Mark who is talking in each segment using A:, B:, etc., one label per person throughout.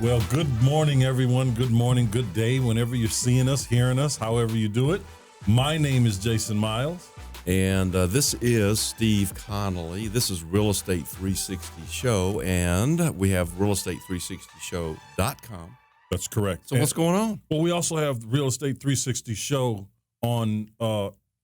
A: Well, good morning, everyone. Good morning, good day, whenever you're seeing us, hearing us, however you do it. My name is Jason Miles.
B: And this is Steve Connolly. This is Real Estate 360 Show, and we have realestate360show.com.
A: That's correct.
B: So what's going on?
A: Well, we also have Real Estate 360 Show on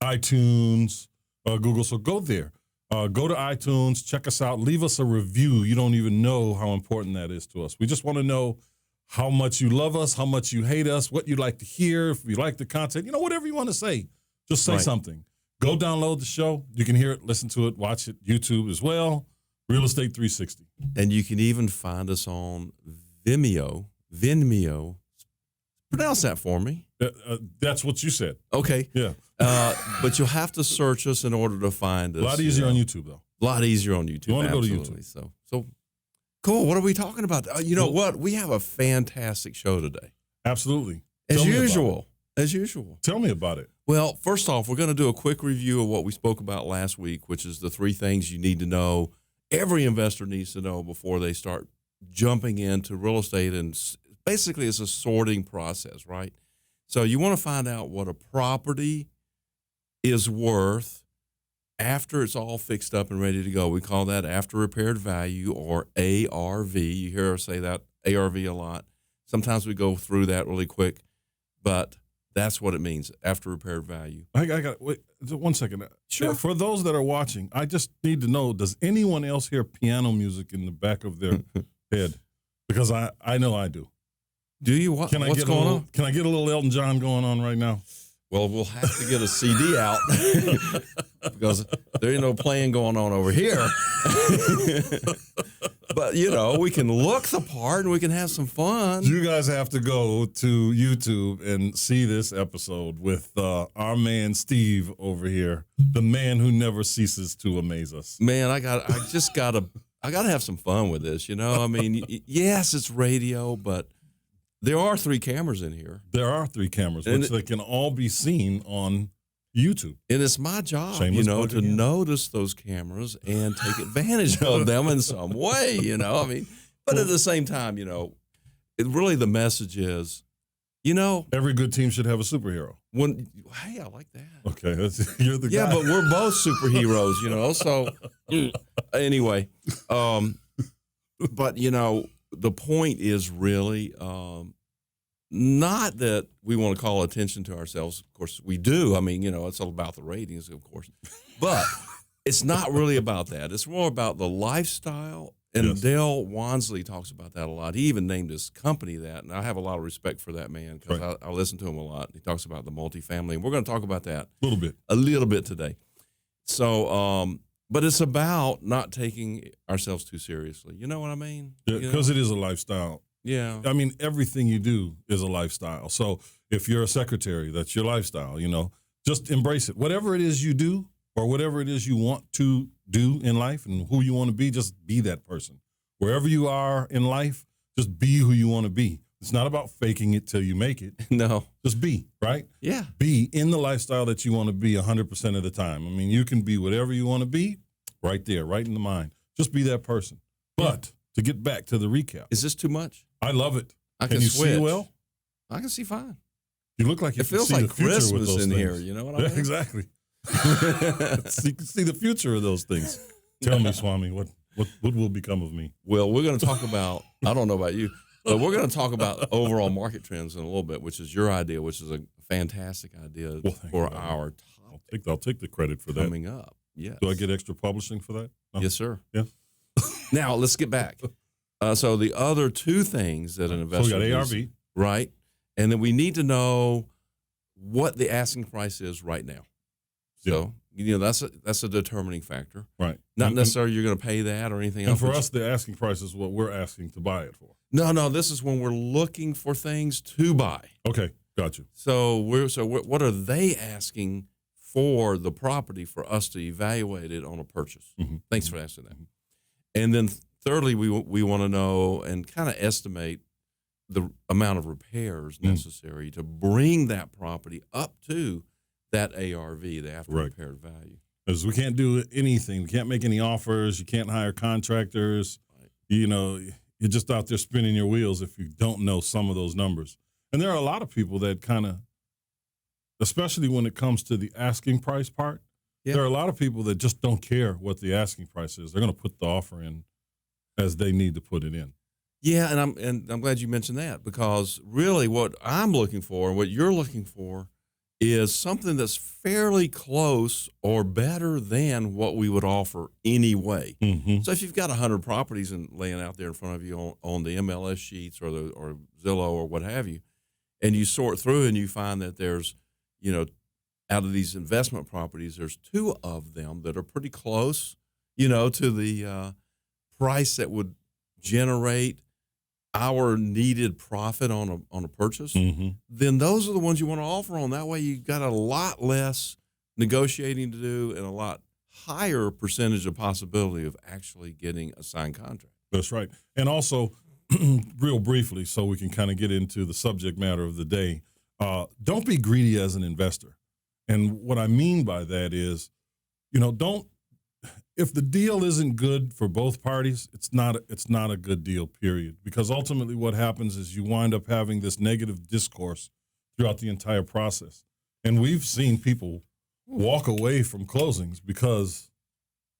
A: iTunes, Google. So go there. Go to iTunes, check us out, leave us a review. You don't even know how important that is to us. We just want to know how much you love us, how much you hate us, what you'd like to hear, if you like the content, whatever you want to say. Just say something. Go download the show. You can hear it, listen to it, watch it, YouTube as well. Real Estate 360.
B: And you can even find us on Vimeo. Pronounce that for me.
A: That's what you said.
B: Okay.
A: Yeah.
B: But you'll have to search us in order to find us.
A: A lot easier on YouTube, though.
B: A lot easier on YouTube.
A: You want to go to
B: Absolutely.
A: YouTube.
B: So cool. What are we talking about? You know what? We have a fantastic show today.
A: Absolutely.
B: As usual. As usual.
A: Tell me about it.
B: Well, first off, we're going to do a quick review of what we spoke about last week, which is the 3 things you need to know, every investor needs to know before they start jumping into real estate. And basically, it's a sorting process, right? So you want to find out what a property is worth after it's all fixed up and ready to go. We call that after repaired value, or ARV. You hear us say that, ARV, a lot. Sometimes we go through that really quick, but that's what it means, after repaired value.
A: I got wait 1 second.
B: Sure.
A: For those that are watching, I just need to know, does anyone else hear piano music in the back of their head? Because I know I do.
B: Do you? What's going on?
A: Can I get a little Elton John going on right now?
B: Well, we'll have to get a CD out because there ain't no playing going on over here. But, we can look the part and we can have some fun.
A: You guys have to go to YouTube and see this episode with our man Steve over here, the man who never ceases to amaze us.
B: Man, I gotta have some fun with this. I mean, yes, it's radio, but there are 3 cameras in here.
A: There are 3 cameras, which they can all be seen on YouTube.
B: And it's my job,
A: to
B: notice those cameras and take advantage of them in some way, I mean, but at the same time, really the message is,
A: every good team should have a superhero.
B: Hey, I like that.
A: Okay, you're the guy.
B: Yeah, but we're both superheroes, so anyway, but, the point is really not that we want to call attention to ourselves. Of course, we do. I mean, it's all about the ratings, of course. But it's not really about that. It's more about the lifestyle. And
A: Yes.
B: Dale Wansley talks about that a lot. He even named his company that. And I have a lot of respect for that man because
A: Right.
B: I listen to him a lot. He talks about the multifamily. And we're going to talk about that
A: A
B: a little bit today. So, but it's about not taking ourselves too seriously. You know what I mean?
A: Because it is a lifestyle.
B: Yeah.
A: I mean, everything you do is a lifestyle. So if you're a secretary, that's your lifestyle, just embrace it. Whatever it is you do or whatever it is you want to do in life and who you want to be, just be that person. Wherever you are in life, just be who you want to be. It's not about faking it till you make it.
B: No.
A: Just be, right?
B: Yeah.
A: Be in the lifestyle that you want to be 100% of the time. I mean, you can be whatever you want to be right there, right in the mind. Just be that person. But to get back to the recap.
B: Is this too much?
A: I love it.
B: I can
A: you
B: switch.
A: see well?
B: I can see fine.
A: You look like you
B: It
A: can
B: feels
A: see
B: like
A: the future with
B: Christmas
A: those
B: in
A: things.
B: here. You know what I mean?
A: Exactly. You can see the future of those things. Tell me, Swami, what will become of me?
B: Well, we're going to talk about, I don't know about you, but we're going to talk about overall market trends in a little bit, which is your idea, which is a fantastic idea for our topic.
A: I'll take the credit for that.
B: Coming up. Yes.
A: Do I get extra publishing for that? No?
B: Yes, sir.
A: Yeah.
B: Now, let's get back. So the other 2 things that an investor
A: So we got ARV.
B: Right. And then we need to know what the asking price is right now. So, that's a determining factor.
A: Right.
B: Not necessarily you're going to pay that or anything
A: And
B: else.
A: for us, the asking price is what we're asking to buy it for.
B: No, this is when we're looking for things to buy.
A: Okay, got you.
B: So what are they asking for the property for us to evaluate it on a purchase?
A: Mm-hmm.
B: Thanks for asking that. And then thirdly, we want to know and kind of estimate the amount of repairs necessary to bring that property up to that ARV, the after repaired value.
A: Because we can't do anything. We can't make any offers. You can't hire contractors. Right. you're just out there spinning your wheels if you don't know some of those numbers. And there are a lot of people that kind of, especially when it comes to the asking price part, there are a lot of people that just don't care what the asking price is. They're going to put the offer in as they need to put it in.
B: Yeah, and I'm glad you mentioned that, because really what I'm looking for and what you're looking for is something that's fairly close or better than what we would offer anyway.
A: Mm-hmm.
B: So if you've got 100 properties and laying out there in front of you on the MLS sheets or Zillow or what have you, and you sort through and you find that there's, out of these investment properties, there's 2 of them that are pretty close, to the price that would generate our needed profit on a purchase, then those are the ones you want to offer on. That way you got a lot less negotiating to do and a lot higher percentage of possibility of actually getting a signed contract.
A: That's right. And also, real briefly, so we can kind of get into the subject matter of the day, don't be greedy as an investor. And what I mean by that is, if the deal isn't good for both parties, it's not a good deal, period. Because ultimately what happens is you wind up having this negative discourse throughout the entire process. And we've seen people walk away from closings because,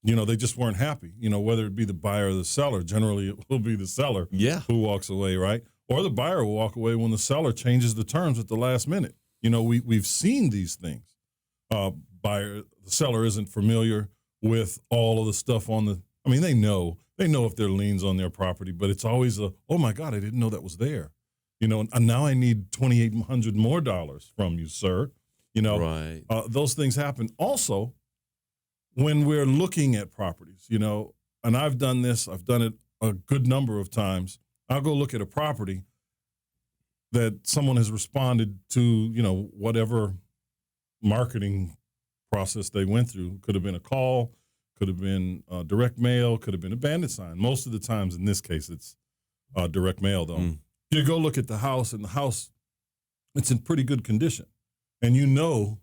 A: they just weren't happy, whether it be the buyer or the seller. Generally, it will be the seller who walks away, right? Or the buyer will walk away when the seller changes the terms at the last minute. We've seen these things. The seller isn't familiar with all of the stuff they know if there are liens on their property, but it's always oh my God, I didn't know that was there. And now I need $2,800 more from you, sir.
B: Right.
A: Those things happen. Also, when we're looking at properties, and I've done it a good number of times. I'll go look at a property that someone has responded to, whatever marketing process they went through. Could have been a call, could have been direct mail, could have been a bandit sign. Most of the times in this case, it's direct mail, though. You go look at the house, and the house, it's in pretty good condition. And you know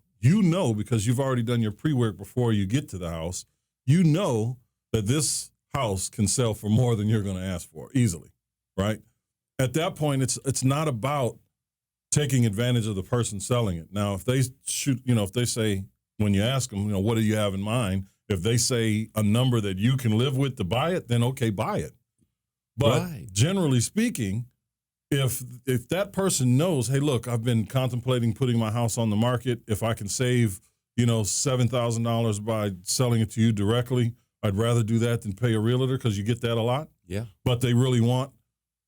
A: because you've already done your pre-work before you get to the house, that this house can sell for more than you're going to ask for easily, right? At that point, it's not about taking advantage of the person selling it. Now, if they say, when you ask them, what do you have in mind? If they say a number that you can live with to buy it, then okay, buy it. But generally speaking, if that person knows, hey, look, I've been contemplating putting my house on the market. If I can save, $7,000 by selling it to you directly, I'd rather do that than pay a realtor, because you get that a lot.
B: Yeah. But
A: they really want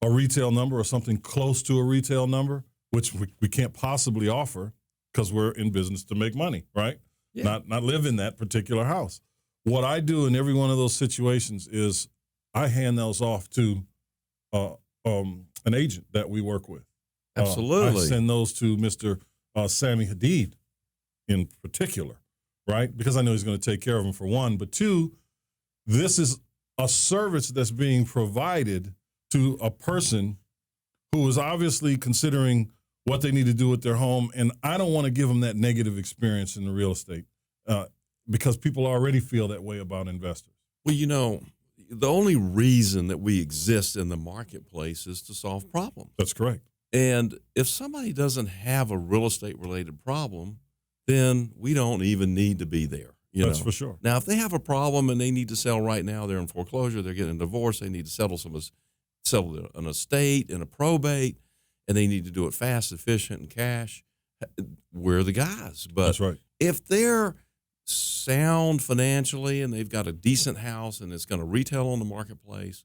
A: a retail number or something close to a retail number, which we can't possibly offer because we're in business to make money, right? Yeah. Not live in that particular house. What I do in every one of those situations is I hand those off to an agent that we work with.
B: Absolutely.
A: I send those to Mr. Sammy Hadid in particular, right? Because I know he's going to take care of them, for one. But two, this is a service that's being provided to a person who is obviously considering what they need to do with their home. And I don't want to give them that negative experience in the real estate because people already feel that way about investors.
B: Well, the only reason that we exist in the marketplace is to solve problems.
A: That's correct.
B: And if somebody doesn't have a real estate related problem, then we don't even need to be there.
A: That's for sure.
B: Now, if they have a problem and they need to sell right now, they're in foreclosure, they're getting a divorce, they need to settle an estate and a probate, and they need to do it fast, efficient, and cash, we're the guys. But
A: that's right.
B: If they're sound financially and they've got a decent house and it's going to retail on the marketplace,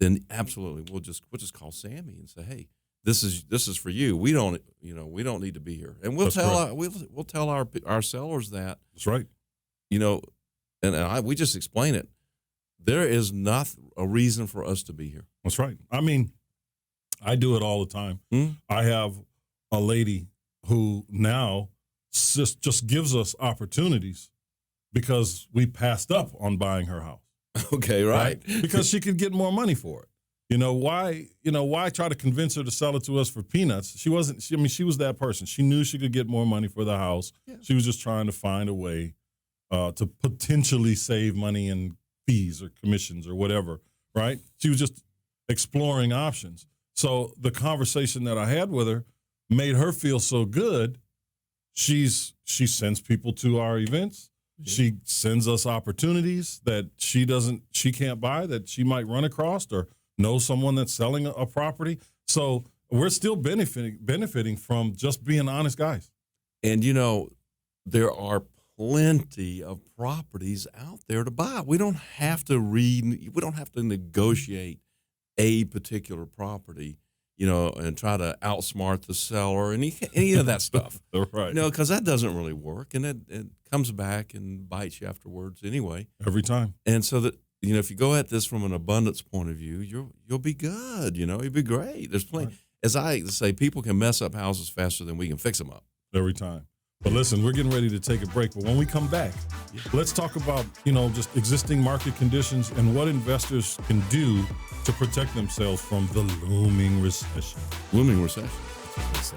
B: then absolutely we'll just call Sammy and say, hey, this is for you. We don't need to be here, and we'll tell our sellers that.
A: That's right.
B: We just explain it. There is not a reason for us to be here.
A: That's right. I mean, I do it all the time. I have a lady who now just gives us opportunities because we passed up on buying her house.
B: Okay, right.
A: Because she could get more money for it. Why try to convince her to sell it to us for peanuts? She was that person. She knew she could get more money for the house. Yeah. She was just trying to find a way to potentially save money in fees or commissions or whatever, right? She was just exploring options. So the conversation that I had with her made her feel so good. She sends people to our events. She sends us opportunities that she can't buy, that she might run across or know someone that's selling a property. So we're still benefiting from just being honest guys.
B: And, there are plenty of properties out there to buy. We don't have to negotiate a particular property, and try to outsmart the seller, any of that stuff.
A: Right.
B: Because that doesn't really work, and it comes back and bites you afterwards anyway.
A: Every time.
B: And so that, if you go at this from an abundance point of view, you'll be good, you'll be great. There's plenty. Right. As I say, people can mess up houses faster than we can fix them up.
A: Every time. But listen, we're getting ready to take a break. But when we come back, let's talk about, just existing market conditions and what investors can do to protect themselves from the looming recession.
B: Looming recession.
A: That's what
C: they say.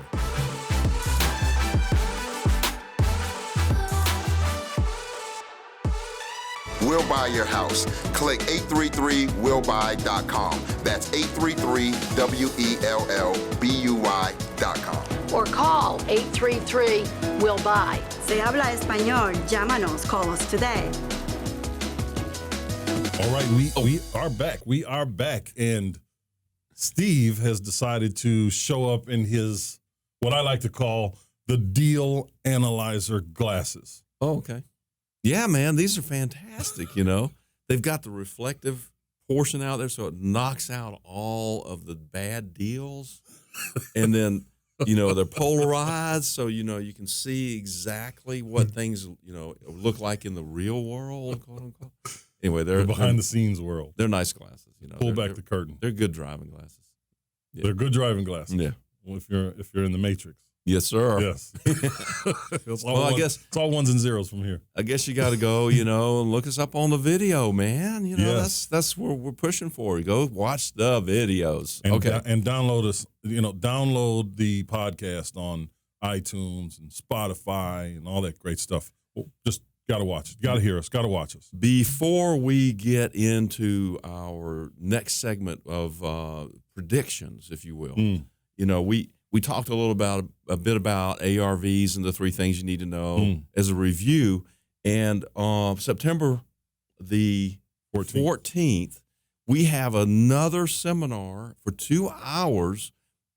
C: We'll buy your house. Click 833willbuy.com. That's 833WELLBUY.com.
D: Or call 833-WILL-BUY.
E: Se habla español. Llámanos. Call us today.
A: All right, we are back. We are back. And Steve has decided to show up in his, what I like to call, the deal analyzer glasses.
B: Oh, okay. Yeah, man, these are fantastic, They've got the reflective portion out there, so it knocks out all of the bad deals. And then, they're polarized, so, you can see exactly what things, look like in the real world, quote unquote. Anyway, they're
A: behind the scenes world.
B: They're nice glasses,
A: Pull back the curtain.
B: They're good driving glasses. Yeah.
A: They're good driving glasses.
B: Yeah.
A: Well, if you're in the Matrix.
B: Yes, sir.
A: Yes. It's all ones and zeros from here.
B: I guess you got to go, and look us up on the video, man.
A: Yes.
B: That's what we're pushing for. You go watch the videos.
A: And,
B: okay.
A: And download us, download the podcast on iTunes and Spotify and all that great stuff. Just got to watch it. Got to hear us. Got to watch us.
B: Before we get into our next segment of predictions, if you will, we talked a bit about ARVs and the three things you need to know as a review. And September the 14th, we have another seminar for 2 hours,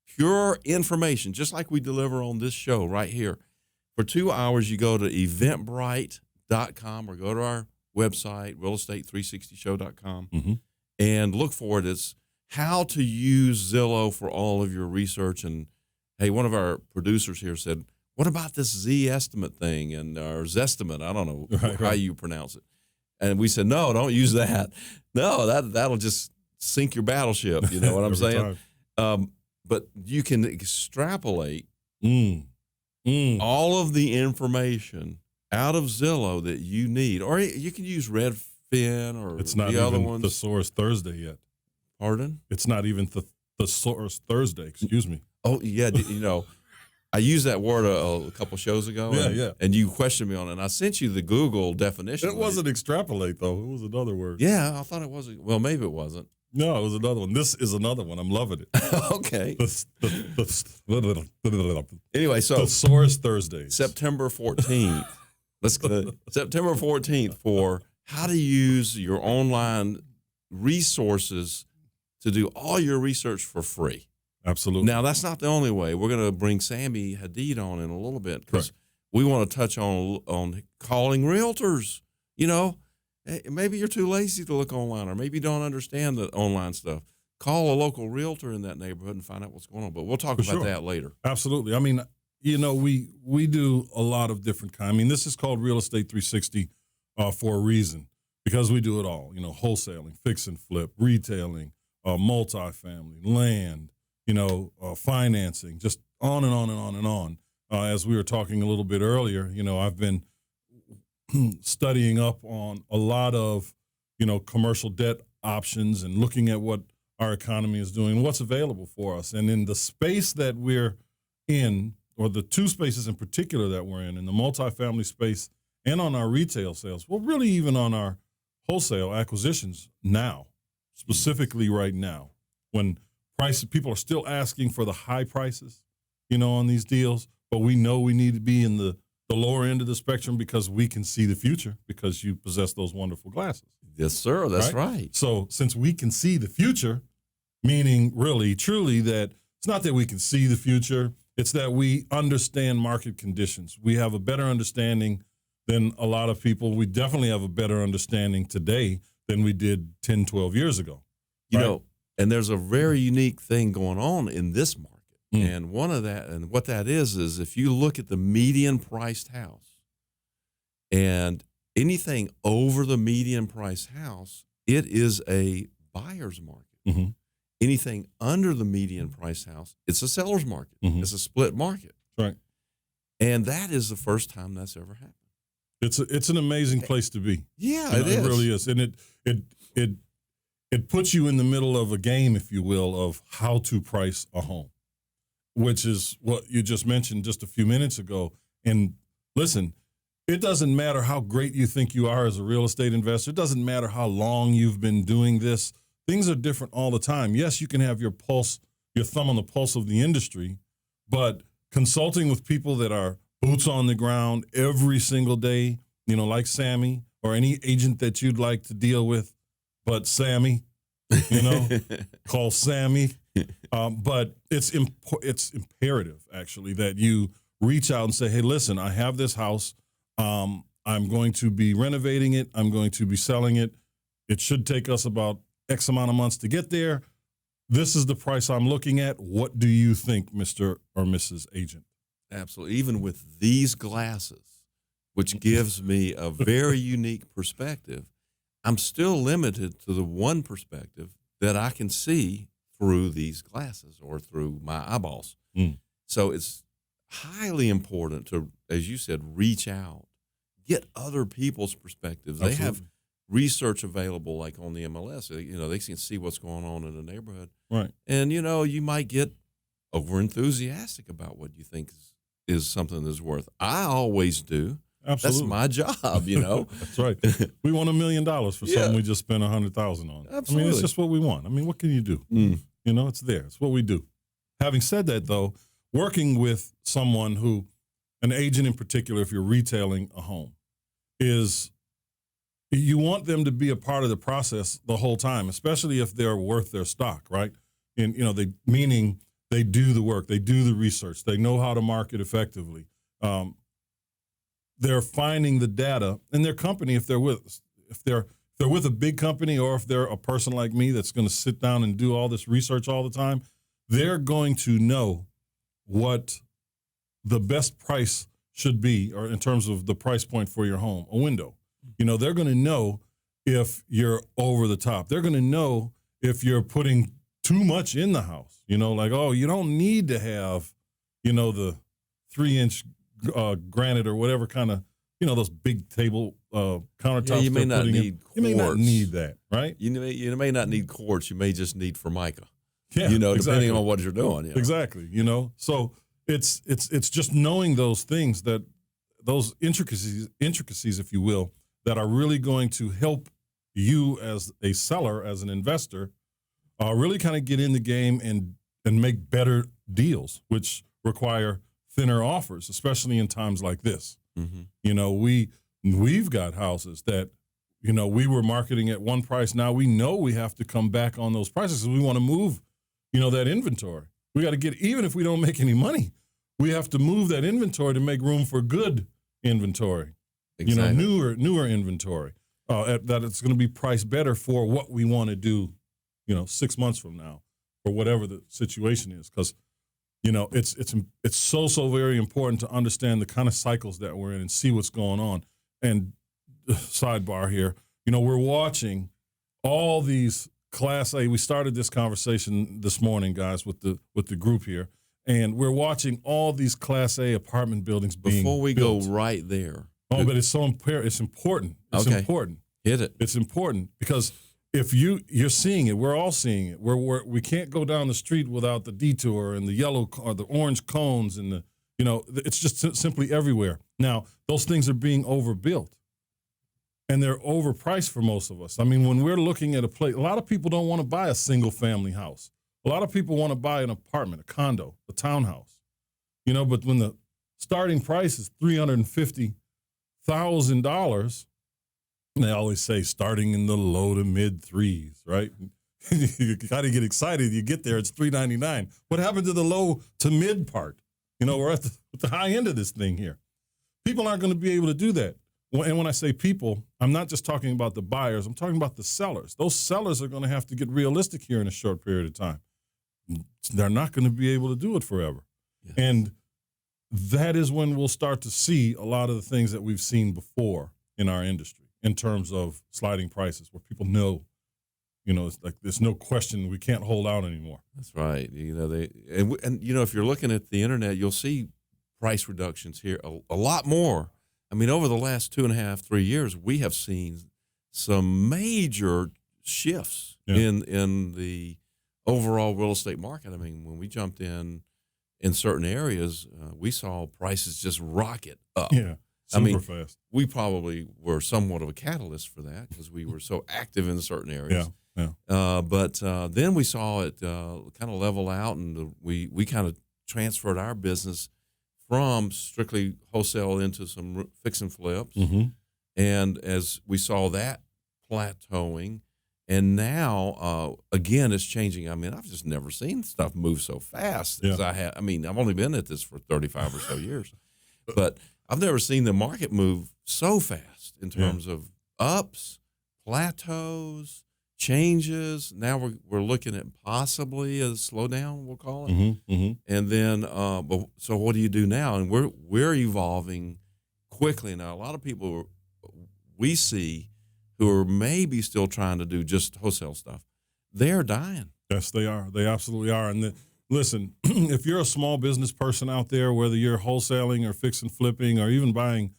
B: pure information, just like we deliver on this show right here. For 2 hours, you go to eventbrite.com or go to our website, realestate360show.com, and look for it. It's how to use Zillow for all of your research. And hey, one of our producers here said, what about this Z-estimate thing or Zestimate? I don't know how you pronounce it. And we said, no, don't use that. No, that'll just sink your battleship. You know what I'm saying? But you can extrapolate all of the information out of Zillow that you need. Or you can use Redfin or
A: it's not
B: the other
A: even
B: ones.
A: Thesaurus Thursday yet.
B: Pardon?
A: It's not even Thesaurus Thursday, excuse me.
B: Oh, yeah, I used that word a couple shows ago.
A: Yeah.
B: And you questioned me on it. And I sent you the Google definition.
A: It wasn't extrapolate, though. It was another word.
B: Yeah, I thought it was. Well, maybe it wasn't.
A: No, it was another one. This is another one. I'm loving it.
B: Okay.
A: Anyway,
B: so
A: Thesaurus Thursdays.
B: September 14th. Let's go. September 14th for how to use your online resources to do all your research for free.
A: Absolutely.
B: Now, that's not the only way. We're going to bring Sammy Hadid on in a little bit because we want to touch on calling realtors. Maybe you're too lazy to look online, or maybe you don't understand the online stuff. Call a local realtor in that neighborhood and find out what's going on. But we'll talk about that later.
A: Absolutely. I mean, we do a lot of different kinds. I mean, this is called Real Estate 360 for a reason, because we do it all. Wholesaling, fix and flip, retailing, multifamily, land, financing, just on and on and on and on. As we were talking a little bit earlier, I've been studying up on a lot of, commercial debt options and looking at what our economy is doing, what's available for us. And in the space that we're in, or the two spaces in particular that we're in the multifamily space and on our retail sales, well, really even on our wholesale acquisitions now, specifically right now, when people are still asking for the high prices, on these deals, but we know we need to be in the lower end of the spectrum because we can see the future because you possess those wonderful glasses.
B: Yes, sir. That's right.
A: So since we can see the future, meaning really, truly that it's not that we can see the future, it's that we understand market conditions. We have a better understanding than a lot of people. We definitely have a better understanding today than we did 10, 12 years ago. Right?
B: And there's a very unique thing going on in this market. And what that is if you look at the median priced house and anything over the median priced house, it is a buyer's market.
A: Mm-hmm.
B: Anything under the median price house, it's a seller's market.
A: Mm-hmm.
B: It's a split market.
A: Right.
B: And that is the first time that's ever happened.
A: It's an amazing place to be.
B: Yeah,
A: it really is. And it puts you in the middle of a game, if you will, of how to price a home, which is what you just mentioned just a few minutes ago. And listen, it doesn't matter how great you think you are as a real estate investor. It doesn't matter how long you've been doing this. Things are different all the time. Yes, you can have your thumb on the pulse of the industry, but consulting with people that are boots on the ground every single day, like Sammy or any agent that you'd like to deal with, but Sammy, call Sammy. But it's imperative, actually, that you reach out and say, hey, listen, I have this house. I'm going to be renovating it. I'm going to be selling it. It should take us about X amount of months to get there. This is the price I'm looking at. What do you think, Mr. or Mrs. Agent?
B: Absolutely. Even with these glasses, which gives me a very unique perspective, I'm still limited to the one perspective that I can see through these glasses or through my eyeballs. So it's highly important to, as you said, reach out, get other people's perspectives.
A: Absolutely.
B: They have research available like on the MLS. They can see what's going on in the neighborhood.
A: Right.
B: And, you might get over enthusiastic about what you think is something that's worth. I always do.
A: Absolutely.
B: That's my job,
A: That's right. We want $1 million for something we just spent $100,000 on.
B: Absolutely.
A: I mean, it's just what we want. I mean, what can you do? It's there. It's what we do. Having said that, though, working with someone an agent in particular, if you're retailing a home, is you want them to be a part of the process the whole time, especially if they're worth their stock, right? And, meaning they do the work, they do the research, they know how to market effectively. They're finding the data, and their company, if they're with a big company, or if they're a person like me that's going to sit down and do all this research all the time, they're going to know what the best price should be, or in terms of the price point for your home, a window. They're going to know if you're over the top. They're going to know if you're putting too much in the house. You don't need to have, the 3-inch granite or whatever kind of, those big table countertops.
B: Yeah, you may not need quartz.
A: You may not need that, right?
B: You may not need quartz. You may just need Formica.
A: Yeah,
B: depending on what you're doing.
A: Exactly. So it's just knowing those things, that those intricacies, if you will, that are really going to help you as a seller, as an investor, really kind of get in the game and make better deals, which require thinner offers, especially in times like this. Mm-hmm. We've got houses that, we were marketing at one price. Now we know we have to come back on those prices because we want to move, that inventory. We got to even if we don't make any money, we have to move that inventory to make room for good inventory.
B: Exactly.
A: Newer inventory, that it's going to be priced better for what we want to do, 6 months from now, or whatever the situation is. Because, it's so very important to understand the kind of cycles that we're in and see what's going on. And sidebar here, we're watching all these Class A. We started this conversation this morning, guys, with the group here, and we're watching all these Class A apartment buildings being
B: Before we
A: built.
B: go right there.
A: Oh, but it's it's important. It's
B: okay.
A: important.
B: Hit it.
A: It's important because if you're seeing it, we're all seeing it. We can't go down the street without the detour and the yellow or the orange cones and it's just simply everywhere. Now, those things are being overbuilt, and they're overpriced for most of us. I mean, when we're looking at a lot of people don't want to buy a single family house. A lot of people want to buy an apartment, a condo, a townhouse, but when the starting price is $350,000, they always say starting in the low to mid threes, right? You got to get excited. You get there, it's $399. What happened to the low to mid part? We're at the high end of this thing here. People aren't going to be able to do that. And when I say people, I'm not just talking about the buyers. I'm talking about the sellers. Those sellers are going to have to get realistic here in a short period of time. They're not going to be able to do it forever. Yes. And that is when we'll start to see a lot of the things that we've seen before in our industry in terms of sliding prices, where people know, it's like there's no question we can't hold out anymore.
B: That's right. If you're looking at the internet, you'll see price reductions here a lot more. I mean, over the last 2.5, 3 years, we have seen some major shifts in the overall real estate market. I mean, when we jumped in certain areas, we saw prices just rocket up.
A: Yeah, super fast.
B: We probably were somewhat of a catalyst for that because we were so active in certain areas.
A: Yeah.
B: But then we saw it kind of level out, and we kind of transferred our business from strictly wholesale into some fix and flips.
A: Mm-hmm.
B: And as we saw that plateauing, and now, again, it's changing. I mean, I've just never seen stuff move so fast as I have. I mean, I've only been at this for 35 or so years, but I've never seen the market move so fast in terms of ups, plateaus, changes. Now we're looking at possibly a slowdown, we'll call it.
A: Mm-hmm. Mm-hmm.
B: And then, so what do you do now? And we're evolving quickly now. A lot of people we see who are maybe still trying to do just wholesale stuff, they're dying.
A: Yes, they are. They absolutely are. And listen, if you're a small business person out there, whether you're wholesaling or fix and flipping or even buying,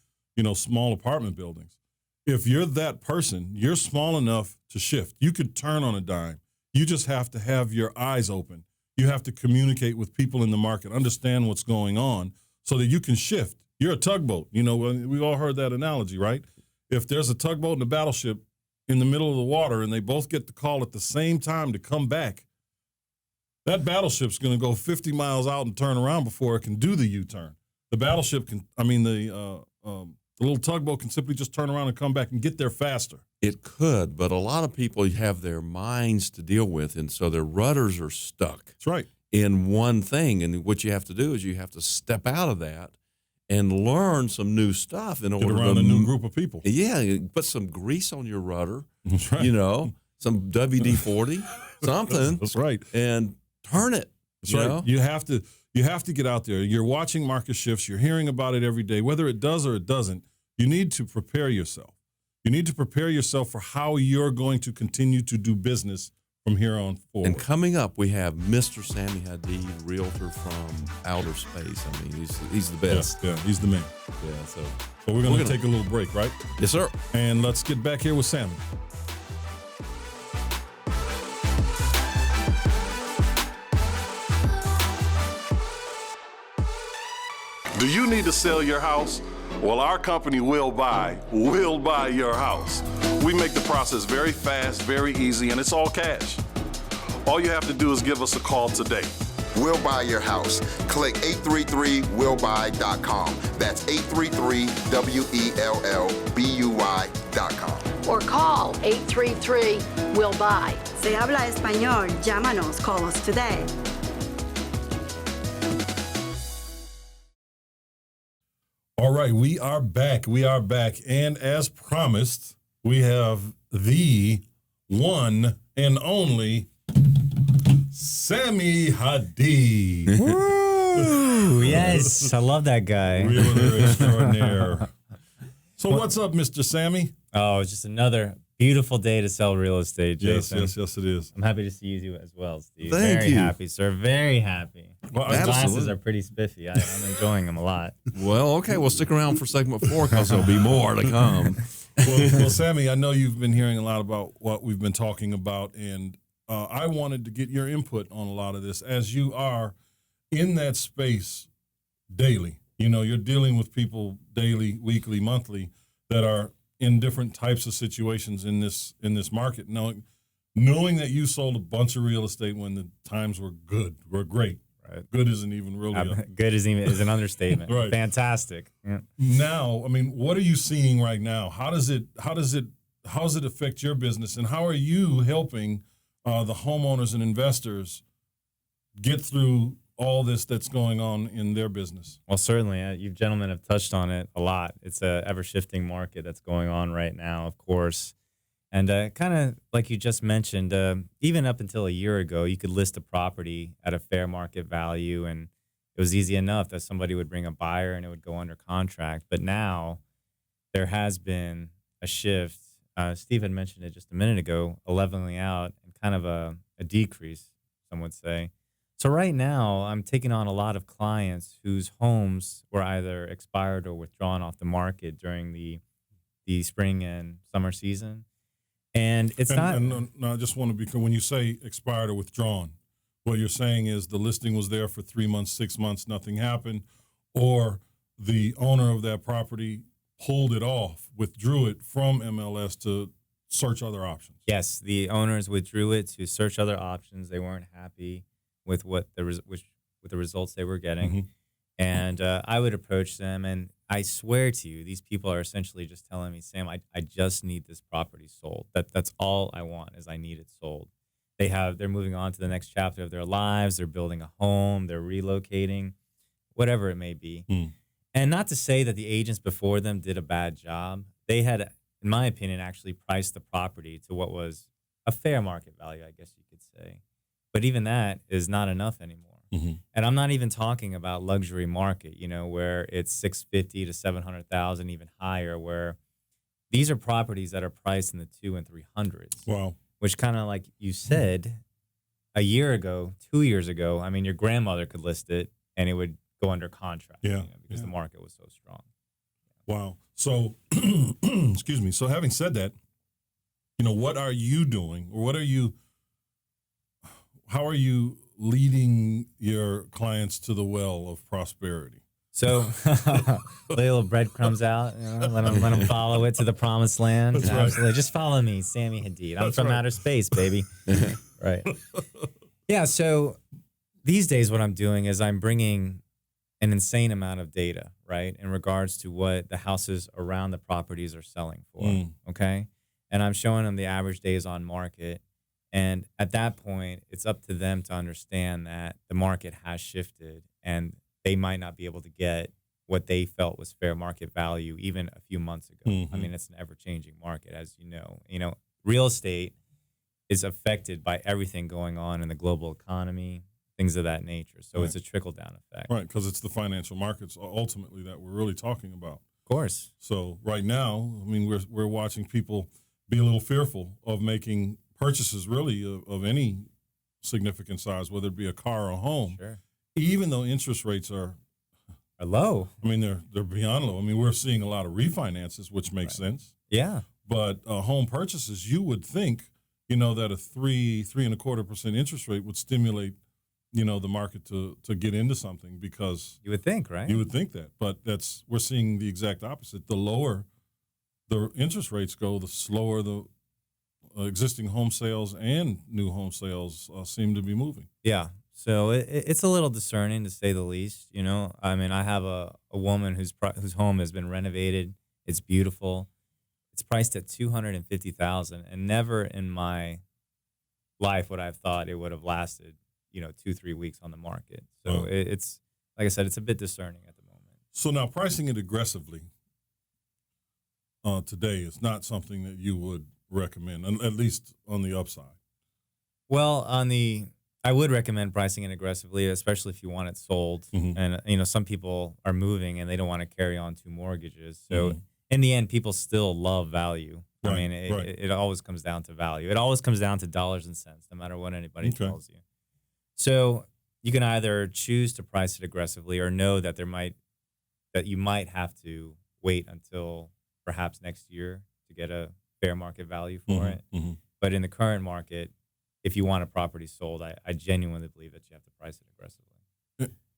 A: small apartment buildings, if you're that person, you're small enough to shift. You could turn on a dime. You just have to have your eyes open. You have to communicate with people in the market, understand what's going on so that you can shift. You're a tugboat. We've all heard that analogy, right? If there's a tugboat and a battleship in the middle of the water and they both get the call at the same time to come back, that battleship's going to go 50 miles out and turn around before it can do the U-turn. The battleship the little tugboat can simply just turn around and come back and get there faster.
B: It could, but a lot of people have their minds to deal with, and so their rudders are stuck.
A: That's right.
B: In one thing, and what you have to do is you have to step out of that and learn some new stuff in order
A: to get around a new group of people.
B: Yeah, put some grease on your rudder.
A: That's right.
B: Some WD-40, something.
A: That's right.
B: And turn it.
A: That's right. You have to get out there. You're watching market shifts. You're hearing about it every day. Whether it does or it doesn't, you need to prepare yourself. You need to prepare yourself for how you're going to continue to do business from here on forward.
B: And coming up, we have Mr. Sammy Hadid, realtor from outer space. I mean, he's the best.
A: Yeah, he's the man.
B: Yeah, so
A: we're going to take a little break, right?
B: Yes, sir.
A: And let's get back here with Sammy. Do you need to sell your house? Well, our company will buy your house. We make the process very fast, very easy, and it's all cash. All you have to do is give us a call today.
C: We'll buy your house. Click 833willbuy.com. That's 833willbuy.com.
D: Or call 833-WILL-BUY.
E: Se habla español, llámanos, call us today.
A: All right, we are back. And as promised, we have the one and only Sammy Hadid.
F: Woo! Yes, I love that guy.
A: Realtor extraordinaire. So what's up, Mr. Sammy?
F: Oh, it's just another beautiful day to sell real estate, Jason.
A: Yes, it is.
F: I'm happy to see you as well, Steve.
B: Thank you.
F: Very happy, sir. Very happy.
A: Well,
F: The glasses are pretty spiffy. I'm enjoying them a lot.
B: Well, okay, we'll stick around for segment 4 because there'll be more to come.
A: Well, Sammy, I know you've been hearing a lot about what we've been talking about, and I wanted to get your input on a lot of this as you are in that space daily. You're dealing with people daily, weekly, monthly that are in different types of situations in this market. Now, knowing that you sold a bunch of real estate when the times were great.
F: Right.
A: Good isn't even really
F: Good is an understatement.
A: Right.
F: Fantastic. Yeah.
A: Now, I mean, what are you seeing right now? How does it affect your business, and how are you helping the homeowners and investors get through all this that's going on in their business?
F: Well, certainly, you gentlemen have touched on it a lot. It's a ever-shifting market that's going on right now, of course. And kind of like you just mentioned, even up until a year ago, you could list a property at a fair market value, and it was easy enough that somebody would bring a buyer and it would go under contract. But now there has been a shift. Steve had mentioned it just a minute ago, a leveling out and kind of a decrease, some would say. So right now, I'm taking on a lot of clients whose homes were either expired or withdrawn off the market during the spring and summer season. And it's not.
A: And I just want to be clear. When you say expired or withdrawn, what you're saying is the listing was there for 3 months, 6 months, nothing happened, or the owner of that property pulled it off, withdrew it from MLS to search other options.
F: Yes, the owners withdrew it to search other options. They weren't happy with with the results they were getting,
A: Mm-hmm.
F: and I would approach them, and I swear to you, these people are essentially just telling me, Sam, I just need this property sold. That's all I want, is I need it sold. They're moving on to the next chapter of their lives. They're building a home. They're relocating, whatever it may be. And not to say that the agents before them did a bad job. They had, in my opinion, actually priced the property to what was a fair market value, I guess you could say. But even that is not enough anymore.
A: Mm-hmm.
F: And I'm not even talking about luxury market, where it's 650 to 700,000, even higher, where these are properties that are priced in the 200s and 300s.
A: Wow.
F: Which, kind of like you said, a year ago, 2 years ago, I mean, your grandmother could list it and it would go under contract.
A: Yeah.
F: Because the market was so strong.
A: Wow. So, excuse me. So having said that, what are you doing, or how are you leading your clients to the well of prosperity?
F: So, little breadcrumbs out, let them follow it to the promised land.
A: That's
F: Absolutely.
A: right.
F: Just follow me, Sammy Hadid. I'm
A: That's
F: from
A: right.
F: outer space, baby. Right. Yeah. So these days, what I'm doing is I'm bringing an insane amount of data, right, in regards to what the houses around the properties are selling for. Okay. And I'm showing them the average days on market. And at that point, it's up to them to understand that the market has shifted and they might not be able to get what they felt was fair market value even a few months ago.
A: Mm-hmm.
F: I mean, it's an ever-changing market, as you know. Real estate is affected by everything going on in the global economy, things of that nature. So It's a trickle-down effect.
A: Right, because it's the financial markets ultimately that we're really talking about.
F: Of course.
A: So right now, I mean, we're watching people be a little fearful of making purchases really of any significant size, whether it be a car or a home,
F: Sure.
A: even though interest rates are
F: low.
A: I mean, they're beyond low. I mean, we're seeing a lot of refinances, which makes sense.
F: Yeah.
A: But home purchases, you would think, that a 3.25% interest rate would stimulate, the market to get into something, because
F: You would think, right?
A: you would think that. But we're seeing the exact opposite. The lower the interest rates go, the slower the existing home sales and new home sales seem to be moving.
F: Yeah. So it's a little discerning, to say the least. I mean, I have a woman whose home has been renovated. It's beautiful. It's priced at $250,000, and never in my life would I have thought it would have lasted, 2-3 weeks on the market. So it's, like I said, it's a bit discerning at the moment.
A: So now pricing it aggressively today is not something that you would recommend, at least on the upside.
F: Well, I would recommend pricing it aggressively, especially if you want it sold.
A: Mhm.
F: And, some people are moving and they don't want to carry on 2 mortgages. So in the end, people still love value.
A: Right,
F: I mean,
A: right.
F: it always comes down to value. It always comes down to dollars and cents, no matter what anybody
A: Okay.
F: tells you. So you can either choose to price it aggressively or know that you might have to wait until perhaps next year to get a fair market value for it.
A: Mhm.
F: But in the current market, if you want a property sold, I genuinely believe that you have to price it aggressively.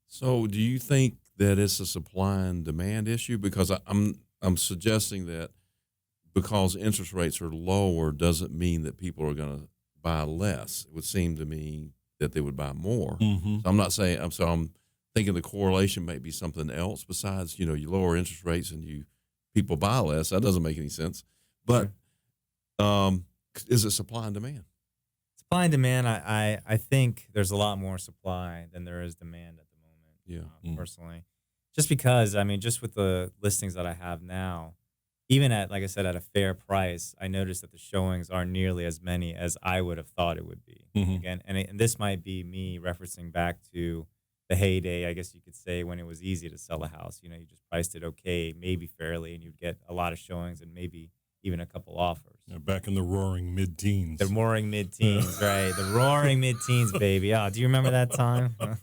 B: So, do you think that it's a supply and demand issue? Because I'm suggesting that because interest rates are lower doesn't mean that people are going to buy less. It would seem to me that they would buy more.
A: Mm-hmm.
B: So I'm not saying I'm thinking the correlation may be something else besides, you lower interest rates and people buy less. That doesn't make any sense. But is it supply and demand?
F: Supply and demand, I think there's a lot more supply than there is demand at the moment.
B: Yeah.
F: Personally, just because just with the listings that I have now, even at, like I said, at a fair price, I noticed that the showings aren't nearly as many as I would have thought it would be.
A: Mm-hmm.
F: Again, and this might be me referencing back to the heyday, I guess you could say, when it was easy to sell a house. You just priced it okay, maybe fairly, and you'd get a lot of showings and maybe even a couple offers.
A: Yeah, back in the roaring mid-teens.
F: The roaring mid-teens, right? The roaring mid-teens, baby. Oh, do you remember that time?
B: But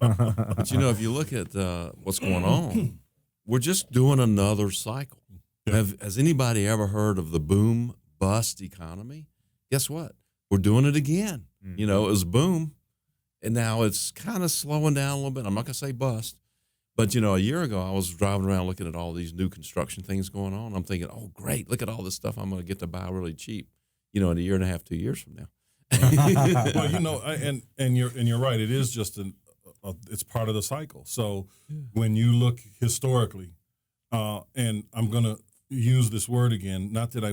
B: if you look at what's going on, we're just doing another cycle.
A: Yeah.
B: Has anybody ever heard of the boom bust economy? Guess what? We're doing it again.
F: Mm-hmm.
B: It was boom, and now it's kind of slowing down a little bit. I'm not going to say bust, but a year ago I was driving around looking at all these new construction things going on. I'm thinking, oh great, look at all this stuff I'm going to get to buy really cheap. In a year and a half, 2 years from now.
A: Well, and you're right. It is just it's part of the cycle. So when you look historically, and I'm gonna use this word again. Not that I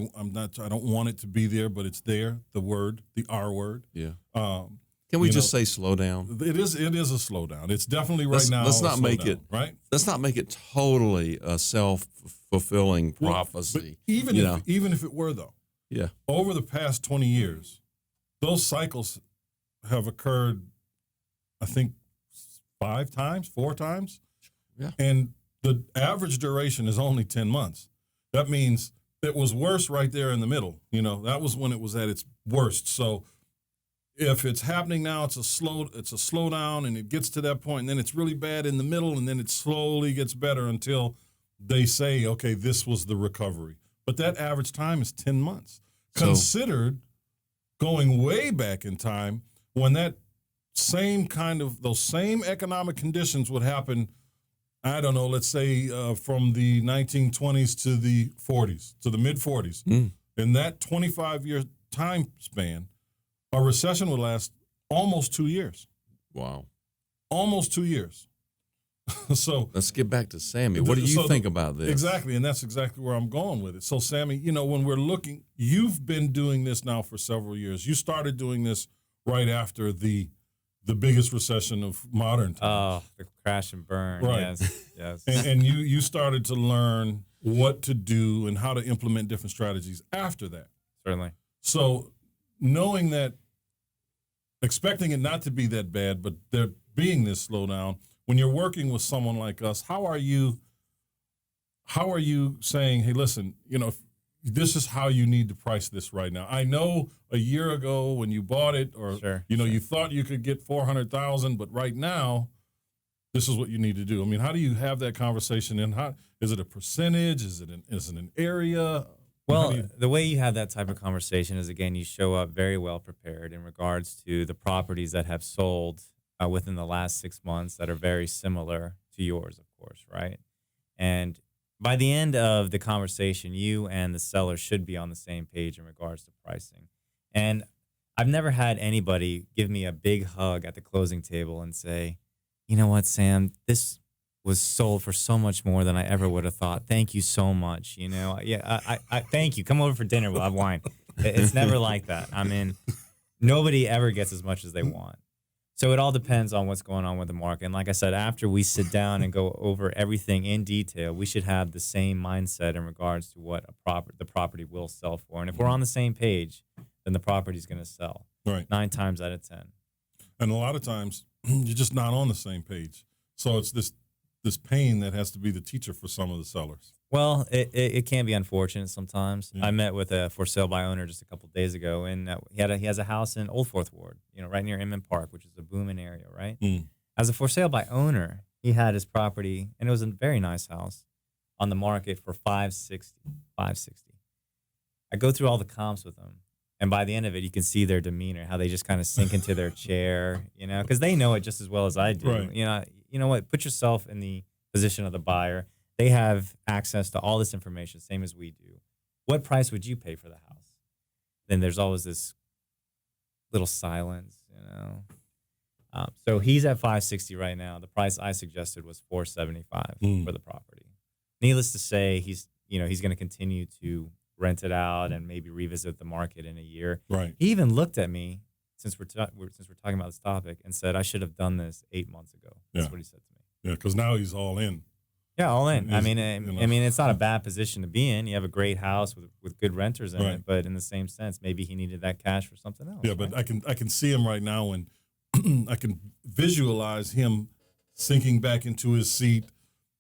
A: don't want it to be there, but it's there. The word, the R word.
B: Yeah. Can we just say slow down?
A: It is a slowdown. It's definitely now.
B: Let's not make it
A: right.
B: Let's not make it totally a self-fulfilling prophecy.
A: But even if it were though.
B: Yeah.
A: Over the past 20 years, those cycles have occurred, I think, 4 times.
B: Yeah.
A: And the average duration is only 10 months. That means it was worse right there in the middle. That was when it was at its worst. So if it's happening now, it's a slowdown, and it gets to that point, and then it's really bad in the middle, and then it slowly gets better until they say, okay, this was the recovery. But that average time is 10 months. Considered going way back in time when those same economic conditions would happen, I don't know, let's say from the 1920s to the 40s, to the mid-40s. In that 25-year time span, a recession would last almost 2 years.
B: Wow.
A: Almost 2 years. So
B: let's get back to Sammy. What do you think about this?
A: Exactly, and that's exactly where I'm going with it. So, Sammy, when we're looking, you've been doing this now for several years. You started doing this right after the biggest recession of modern times.
F: Oh, the crash and burn.
A: Right.
F: Yes.
A: And you started to learn what to do and how to implement different strategies after that.
F: Certainly.
A: So, knowing that, expecting it not to be that bad, but there being this slowdown, when you're working with someone like us, how are you saying, hey, listen, this is how you need to price this right now? I know a year ago when you bought it, or you thought you could get 400,000, but right now, this is what you need to do. I mean, how do you have that conversation? And how is it a percentage? Is it an area?
F: Well, the way you have that type of conversation is, again, you show up very well prepared in regards to the properties that have sold within the last 6 months that are very similar to yours, of course, right? And by the end of the conversation, you and the seller should be on the same page in regards to pricing. And I've never had anybody give me a big hug at the closing table and say, you know what, Sam, this was sold for so much more than I ever would have thought. Thank you so much. I thank you. Come over for dinner. We'll have wine. It's never like that. I mean, nobody ever gets as much as they want. So it all depends on what's going on with the market. And like I said, after we sit down and go over everything in detail, we should have the same mindset in regards to what the property will sell for. And if we're on the same page, then the property's going to sell.
A: Right.
F: 9 times out of 10.
A: And a lot of times, you're just not on the same page. So it's this pain that has to be the teacher for some of the sellers.
F: Well, it can be unfortunate sometimes. Yeah. I met with a for sale by owner just a couple of days ago, and he has a house in Old Fourth Ward, right near Inman Park, which is a booming area, right? As a for sale by owner, he had his property, and it was a very nice house, on the market for $560. I go through all the comps with them, and by the end of it, you can see their demeanor, how they just kind of sink into their chair, because they know it just as well as I do.
A: Right.
F: You know what? Put yourself in the position of the buyer. They have access to all this information, same as we do. What price would you pay for the house? Then there's always this little silence, you know. So he's at 560 right now. The price I suggested was 475 for the property. Needless to say, he's going to continue to rent it out and maybe revisit the market in a year.
A: Right.
F: He even looked at me since we're talking about this topic and said I should have done this 8 months ago. That's what he said to me.
A: Yeah, because now he's all in.
F: Yeah, all in. I mean, it's not a bad position to be in. You have a great house with good renters in it, but in the same sense, maybe he needed that cash for something else.
A: Yeah, but I can see him right now, and I can visualize him sinking back into his seat.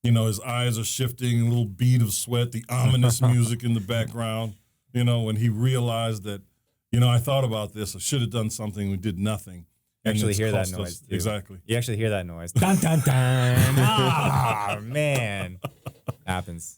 A: You know, his eyes are shifting, a little bead of sweat, the ominous music in the background. You know, when he realized that, you know, I thought about this, I should have done something, we did nothing.
F: You actually hear that noise, too.
A: Exactly.
F: You actually hear that noise. Dun, dun, dun. Oh, man. Happens.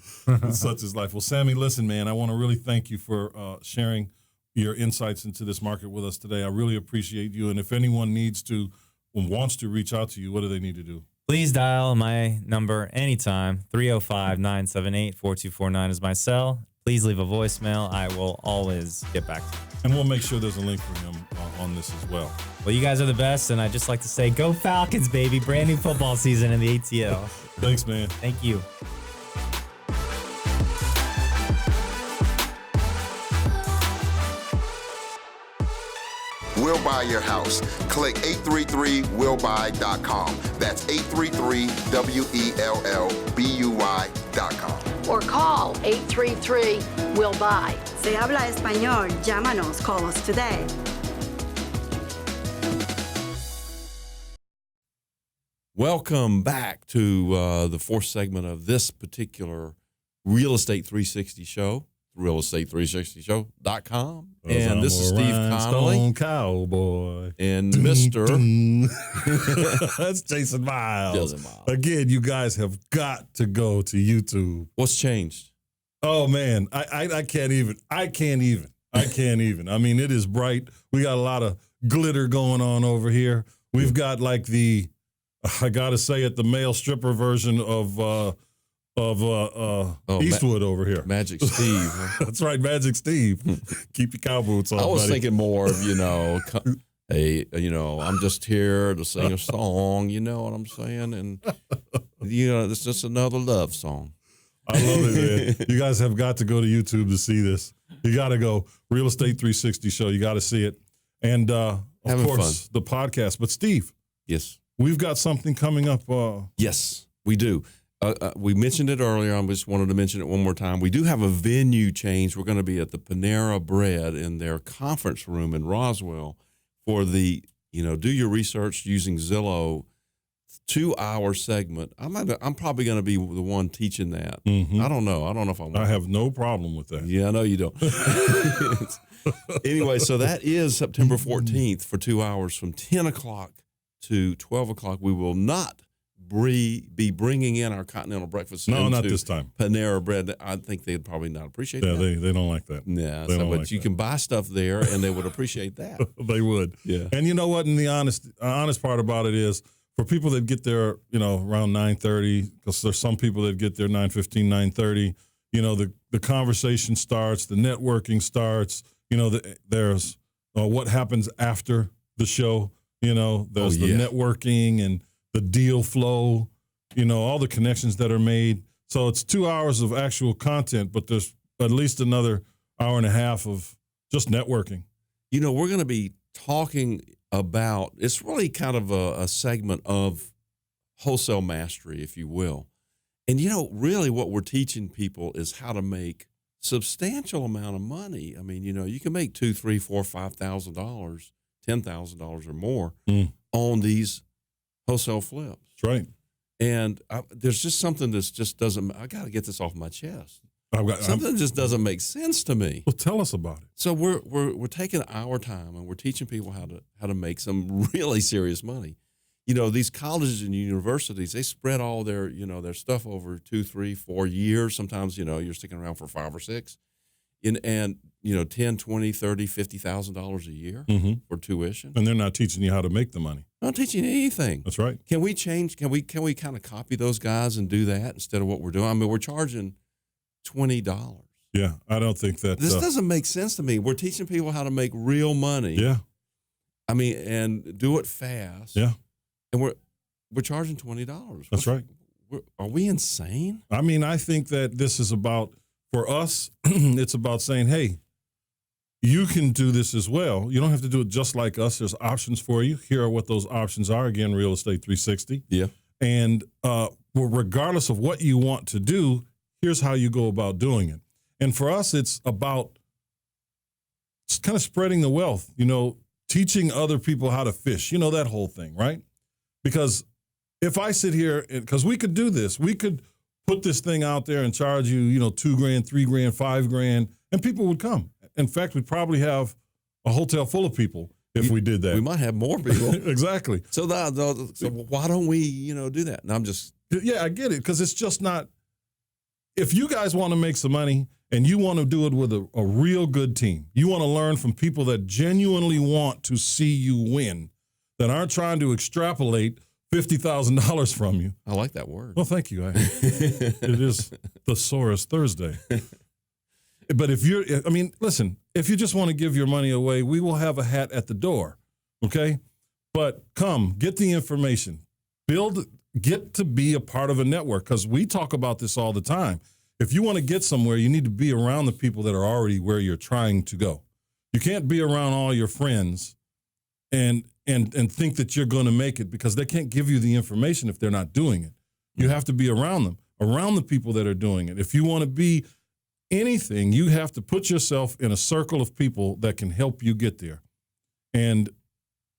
A: Such is life. Well, Sammy, listen, man, I want to really thank you for sharing your insights into this market with us today. I really appreciate you. And if anyone needs to, wants to reach out to you, what do they need to do?
F: Please dial my number anytime. 305-978-4249 is my cell. Please leave a voicemail. I will always get back to you.
A: And we'll make sure there's a link for him on this as well.
F: Well, you guys are the best, and I'd just like to say, go Falcons, baby. Brand new football season in the ATL.
A: Thanks, man.
F: Thank you.
C: We'll buy your house. Click 833willbuy.com. That's 833WELLBUY.com.
D: Or call 833-WILL-BUY.
E: Se habla español, llámanos, call us today.
B: Welcome back to the fourth segment of this particular Real Estate 360 show, realestate360show.com. And this is Steve Connolly.
A: Cowboy.
B: And Mr.
A: That's Jason Miles.
B: Jason Miles.
A: Again, you guys have got to go to YouTube.
B: What's changed?
A: Oh, man. I can't even. I can't even. I mean, it is bright. We got a lot of glitter going on over here. We've got like I got to say it, the male stripper version of Eastwood over here.
B: Magic Steve. Huh?
A: That's right, Magic Steve. Keep your cow boots on,
B: I was
A: buddy.
B: thinking more of, hey, I'm just here to sing a song, you know what I'm saying? And, it's just another love song.
A: I love it, man. You guys have got to go to YouTube to see this. You got to go. Real Estate 360 show. You got to see it. And, of course, the podcast. But, Steve.
B: Yes.
A: We've got something coming up.
B: Yes, we do. We mentioned it earlier. I just wanted to mention it one more time. We do have a venue change. We're going to be at the Panera Bread in their conference room in Roswell for the, do your research using Zillow 2-hour segment. I'm probably going to be the one teaching that.
A: Mm-hmm.
B: I don't know if I want.
A: I have no problem with that.
B: Yeah, I know you don't. Anyway, so that is September 14th for 2 hours from 10 o'clock to 12 o'clock. We will not be bringing in our continental breakfast.
A: No, not this time.
B: Panera Bread. I think they'd probably not appreciate that.
A: Yeah, they don't like that.
B: Yeah, but you can buy stuff there, and they would appreciate that.
A: They would. Yeah. And you know what? And the honest part about it is, for people that get there, around 9:30, because there's some people that get there 9:15, 9:30. The conversation starts, the networking starts. There's what happens after the show. There's the networking and the deal flow, all the connections that are made. So it's 2 hours of actual content, but there's at least another hour and a half of just networking.
B: We're going to be talking about, it's really kind of a segment of wholesale mastery, if you will. And, really what we're teaching people is how to make substantial amount of money. I mean, you can make $2,000, $3,000, $4,000, $5,000, $10,000 or more on these wholesale flips.
A: That's right.
B: And there's just something that just doesn't, I got to get this off my chest. Something just doesn't make sense to me.
A: Well, tell us about it.
B: So we're taking our time and we're teaching people how to make some really serious money. These colleges and universities, they spread all their stuff over 2, 3, 4 years. Sometimes, you're sticking around for 5 or 6. And $10, $20, $30, $50,000 a year for tuition.
A: And they're not teaching you how to make the money.
B: Not teaching you anything.
A: That's right.
B: Can we change? Can we kind of copy those guys and do that instead of what we're doing? I mean, we're charging $20.
A: Yeah, I don't think that
B: this doesn't make sense to me. We're teaching people how to make real money.
A: Yeah.
B: I mean, and do it fast.
A: Yeah.
B: And we're charging $20.
A: That's right.
B: Are we insane?
A: I mean, I think that this is about, for us, it's about saying, hey, you can do this as well. You don't have to do it just like us. There's options for you. Here are what those options are. Again, Real Estate 360.
B: Yeah.
A: And regardless of what you want to do, here's how you go about doing it. And for us, it's about kind of spreading the wealth, teaching other people how to fish, that whole thing, right? Because if I sit here, because we could do this, we could put this thing out there and charge you, $2,000, $3,000, $5,000, and people would come. In fact, we'd probably have a hotel full of people if we did that.
B: We might have more people.
A: Exactly.
B: So why don't we, do that? And I'm just.
A: Yeah, I get it, because it's just not. If you guys want to make some money and you want to do it with a real good team, you want to learn from people that genuinely want to see you win, that aren't trying to extrapolate $50,000 from you.
B: I like that word.
A: Well, thank you. It is Thesaurus Thursday. But listen, if you just want to give your money away, we will have a hat at the door, okay? But come, get the information. Get to be a part of a network, because we talk about this all the time. If you want to get somewhere, you need to be around the people that are already where you're trying to go. You can't be around all your friends and think that you're going to make it, because they can't give you the information if they're not doing it. You have to be around them, around the people that are doing it. If you want to be anything, you have to put yourself in a circle of people that can help you get there. And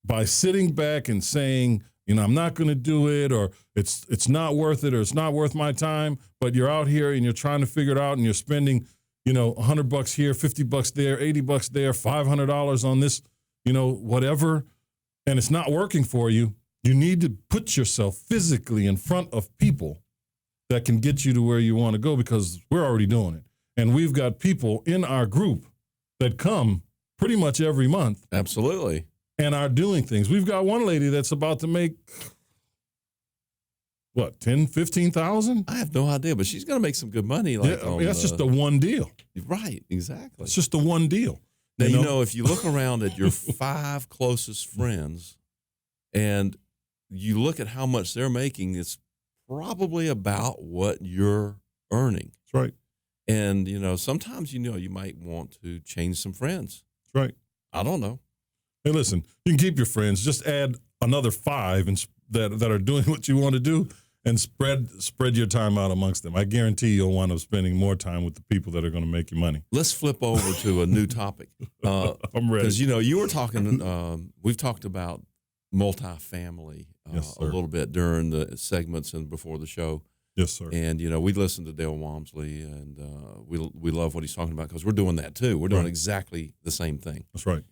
A: by sitting back and saying, I'm not going to do it, or it's not worth it, or it's not worth my time, but you're out here and you're trying to figure it out, and you're spending, $100 here, $50 there, $80 there, $500 on this, whatever, and it's not working for you, you need to put yourself physically in front of people that can get you to where you want to go, because we're already doing it. And we've got people in our group that come pretty much every month.
B: Absolutely.
A: And are doing things. We've got one lady that's about to make, what, 10, 15,000?
B: I have no idea, but she's going to make some good money.
A: That's just the one deal.
B: Right, exactly.
A: It's just the one deal.
B: Now, if you look around at your 5 closest friends and you look at how much they're making, it's probably about what you're earning.
A: That's right.
B: And, sometimes, you might want to change some friends.
A: That's right.
B: I don't know.
A: Hey, listen, you can keep your friends. Just add another 5 that are doing what you want to do, and spread your time out amongst them. I guarantee you'll wind up spending more time with the people that are going to make you money.
B: Let's flip over to a new topic.
A: I'm ready.
B: Because, you were talking, we've talked about multifamily
A: Yes,
B: a little bit during the segments and before the show.
A: Yes, sir.
B: And, we listened to Dale Walmsley, and we love what he's talking about, because we're doing that too. We're doing exactly the same thing.
A: That's right.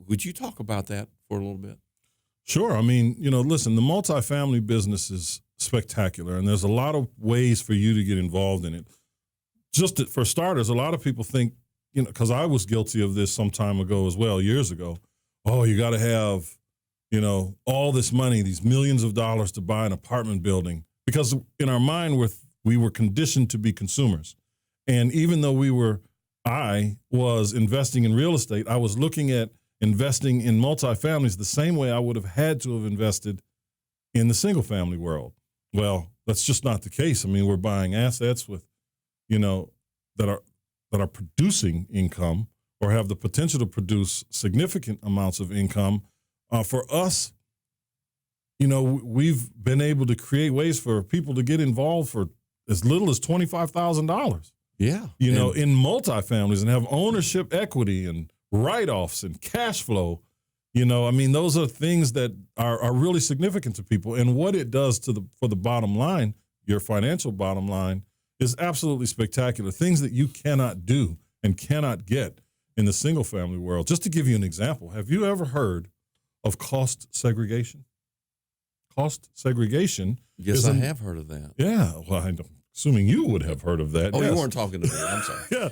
B: Would you talk about that for a little bit?
A: Sure. I mean, listen, the multifamily business is spectacular, and there's a lot of ways for you to get involved in it. Just for starters, a lot of people think, because I was guilty of this some time ago as well, years ago. Oh, you got to have, all this money, these millions of dollars to buy an apartment building, because in our mind, we were conditioned to be consumers. And even though I was investing in real estate, I was looking at investing in multifamilies the same way I would have had to have invested in the single family world. Well, that's just not the case. I mean, we're buying assets with, that are producing income, or have the potential to produce significant amounts of income. For us, we've been able to create ways for people to get involved for as little as $25,000.
B: Yeah.
A: In multifamilies, and have ownership equity and write-offs and cash flow. Those are things that are really significant to people. And what it does for the bottom line, your financial bottom line, is absolutely spectacular. Things that you cannot do and cannot get in the single-family world. Just to give you an example, have you ever heard of cost segregation? Cost segregation.
B: Yes, I have heard of that.
A: Yeah. Well, I'm assuming you would have heard of that.
B: Oh,
A: yes.
B: You weren't talking to me. I'm sorry.
A: Yeah.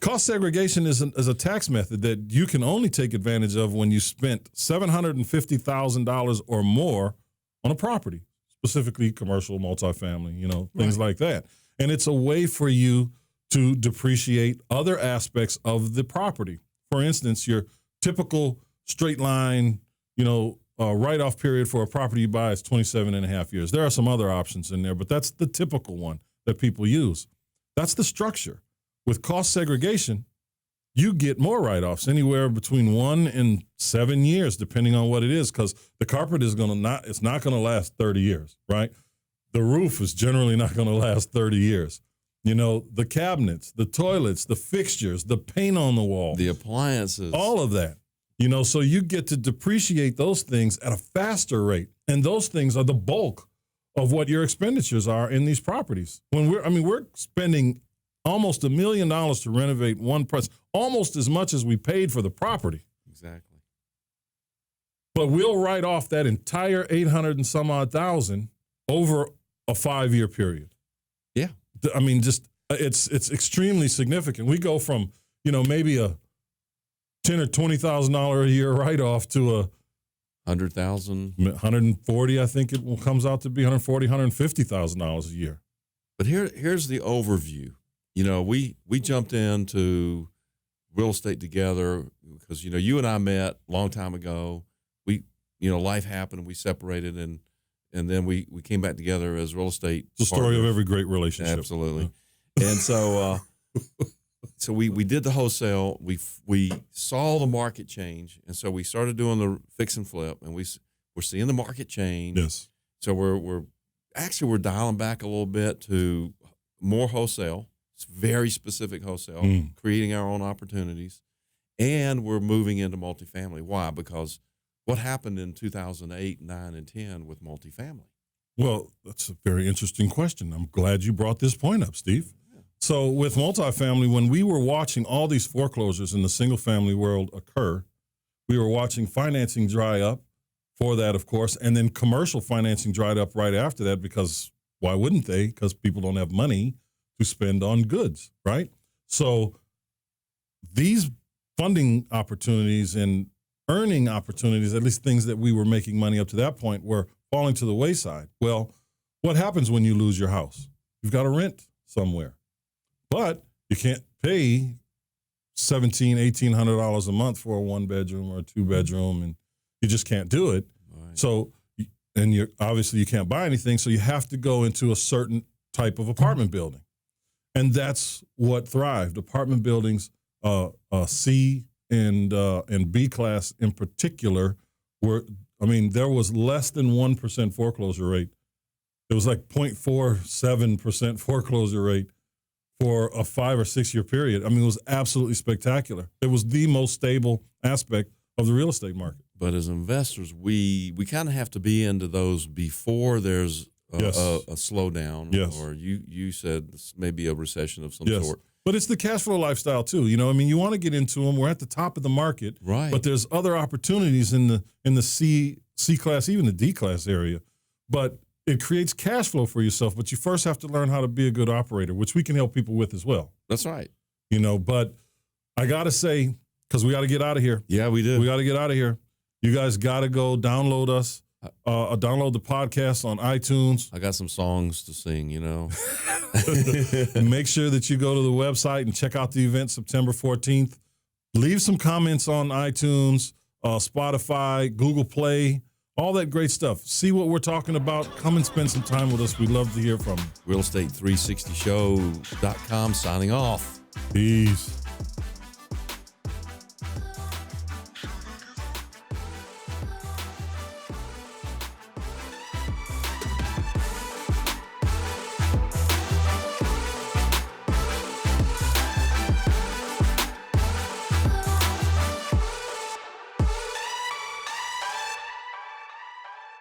A: Cost segregation is a tax method that you can only take advantage of when you spent $750,000 or more on a property, specifically commercial, multifamily, things like that. And it's a way for you to depreciate other aspects of the property. For instance, your typical straight line, write-off period for a property you buy is 27 and a half years. There are some other options in there, but that's the typical one that people use. That's the structure. With cost segregation, you get more write-offs, anywhere between 1 and 7 years, depending on what it is, because the carpet is it's not going to last 30 years, right? The roof is generally not going to last 30 years. The cabinets, the toilets, the fixtures, the paint on the wall,
B: the appliances,
A: all of that. So you get to depreciate those things at a faster rate. And those things are the bulk of what your expenditures are in these properties. We're spending almost $1 million to renovate one press, almost as much as we paid for the property.
B: Exactly.
A: But we'll write off that entire 800 and some odd thousand over a 5-year period.
B: Yeah.
A: It's extremely significant. We go from, maybe a $10,000 or $20,000 a year write-off to a
B: $100,000,
A: 140. I think it comes out to be $140,000, $150,000 a year.
B: But here's the overview. We jumped into real estate together because you and I met a long time ago. We life happened, we separated, and then we came back together as real estate.
A: It's the story of every great relationship.
B: Absolutely. And so. So we did the wholesale. We saw the market change, and so we started doing the fix and flip, and we're seeing the market change.
A: Yes.
B: So we're dialing back a little bit to more wholesale. It's very specific wholesale, creating our own opportunities, and we're moving into multifamily. Why? Because what happened in 2008, 9, and 10 with multifamily?
A: Well, that's a very interesting question. I'm glad you brought this point up, Steve. So with multifamily, when we were watching all these foreclosures in the single-family world occur, we were watching financing dry up for that, of course, and then commercial financing dried up right after that because why wouldn't they? Because people don't have money to spend on goods, right? So these funding opportunities and earning opportunities, at least things that we were making money up to that point, were falling to the wayside. Well, what happens when you lose your house? You've got to rent somewhere. But you can't pay $1,700, $1,800 a month for a 1-bedroom or a 2-bedroom, and you just can't do it. Right. So, and you can't buy anything, so you have to go into a certain type of apartment building, and that's what thrived. Apartment buildings, C and B class in particular, there was less than 1% foreclosure rate. It was like 0.47% foreclosure rate for a 5 or 6 year period. It was absolutely spectacular. It was the most stable aspect of the real estate market.
B: But as investors, we kind of have to be into those before there's a slowdown.
A: Yes.
B: Or you said maybe a recession of some sort.
A: But it's the cash flow lifestyle too. You want to get into them. We're at the top of the market,
B: right? But
A: there's other opportunities in the C class, even the D class area. But it creates cash flow for yourself, but you first have to learn how to be a good operator, which we can help people with as well.
B: That's right.
A: But I got to say, because we got to get out of here.
B: Yeah, we do.
A: We got to get out of here. You guys got to go download us, download the podcast on iTunes.
B: I got some songs to sing,
A: Make sure that you go to the website and check out the event September 14th. Leave some comments on iTunes, Spotify, Google Play. All that great stuff. See what we're talking about. Come and spend some time with us. We'd love to hear from you.
B: Realestate360show.com signing off.
A: Peace.